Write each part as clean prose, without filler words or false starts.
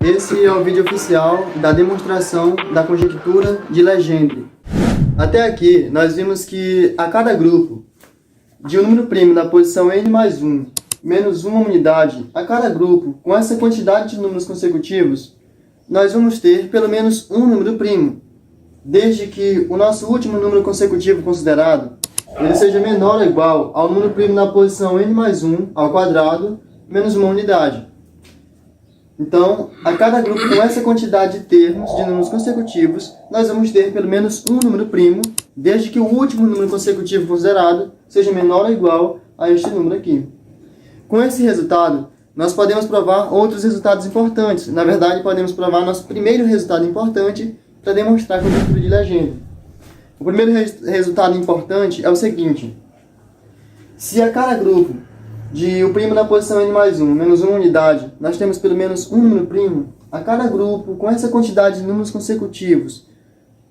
Esse é o vídeo oficial da demonstração da conjectura de Legendre. Até aqui, nós vimos que a cada grupo de um número primo na posição n mais 1, menos uma unidade, a cada grupo, com essa quantidade de números consecutivos, nós vamos ter pelo menos um número primo, desde que o nosso último número consecutivo considerado ele seja menor ou igual ao número primo na posição n mais 1 ao quadrado, menos uma unidade. Então, a cada grupo com essa quantidade de termos de números consecutivos, nós vamos ter pelo menos um número primo, desde que o último número consecutivo considerado seja menor ou igual a este número aqui. Com esse resultado, nós podemos provar outros resultados importantes. Na verdade, podemos provar nosso primeiro resultado importante para demonstrar a conjectura de Legendre. O primeiro resultado importante é o seguinte: se a cada grupo de o primo na posição n mais 1, menos uma unidade, nós temos pelo menos um número primo, a cada grupo, com essa quantidade de números consecutivos,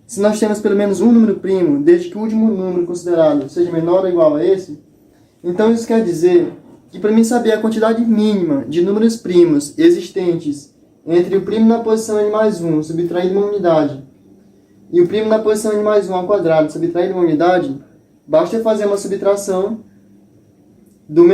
se nós temos pelo menos um número primo, desde que o último número considerado seja menor ou igual a esse, então isso quer dizer que para mim saber a quantidade mínima de números primos existentes entre o primo na posição n mais 1, subtraído uma unidade, e o primo na posição n mais 1 ao quadrado, subtraído uma unidade, basta fazer uma subtração do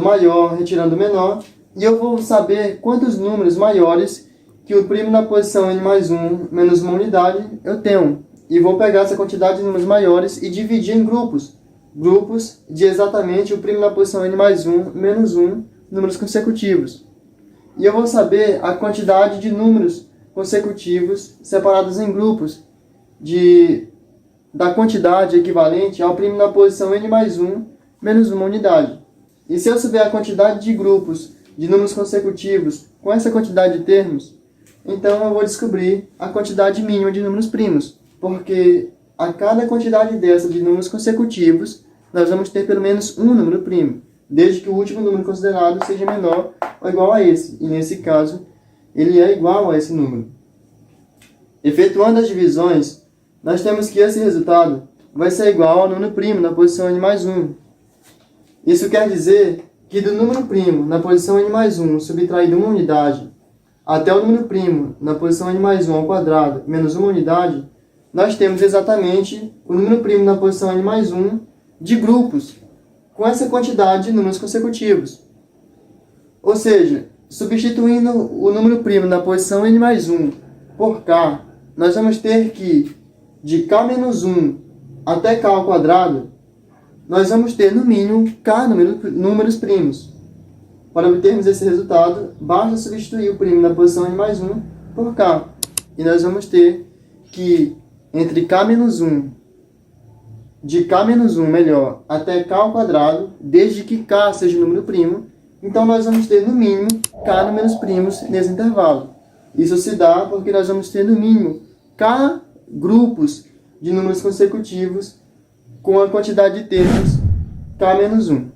maior, retirando o menor, e eu vou saber quantos números maiores que o primo na posição n mais 1 menos uma unidade eu tenho. E vou pegar essa quantidade de números maiores e dividir em grupos de exatamente o primo na posição n mais 1 menos 1 números consecutivos. E eu vou saber a quantidade de números consecutivos separados em grupos da quantidade equivalente ao primo na posição n mais 1 menos uma unidade. E se eu souber a quantidade de grupos de números consecutivos com essa quantidade de termos, então eu vou descobrir a quantidade mínima de números primos, porque a cada quantidade dessa de números consecutivos, nós vamos ter pelo menos um número primo, desde que o último número considerado seja menor ou igual a esse, e nesse caso, ele é igual a esse número. Efetuando as divisões, nós temos que esse resultado vai ser igual ao número primo na posição n mais 1. Isso quer dizer que do número primo na posição n mais 1 subtraído uma unidade até o número primo na posição n mais 1 ao quadrado menos uma unidade, nós temos exatamente o número primo na posição n mais 1 de grupos com essa quantidade de números consecutivos. Ou seja, substituindo o número primo na posição n mais 1 por k, nós vamos ter que de k menos 1 até k ao quadrado, nós vamos ter no mínimo k números primos. Para obtermos esse resultado, basta substituir o primo na posição n mais 1 por k. E nós vamos ter que entre k menos 1, de k menos 1 melhor, até k ao quadrado, desde que k seja um número primo, então nós vamos ter no mínimo k números primos nesse intervalo. Isso se dá porque nós vamos ter no mínimo k grupos de números consecutivos com a quantidade de termos k menos 1.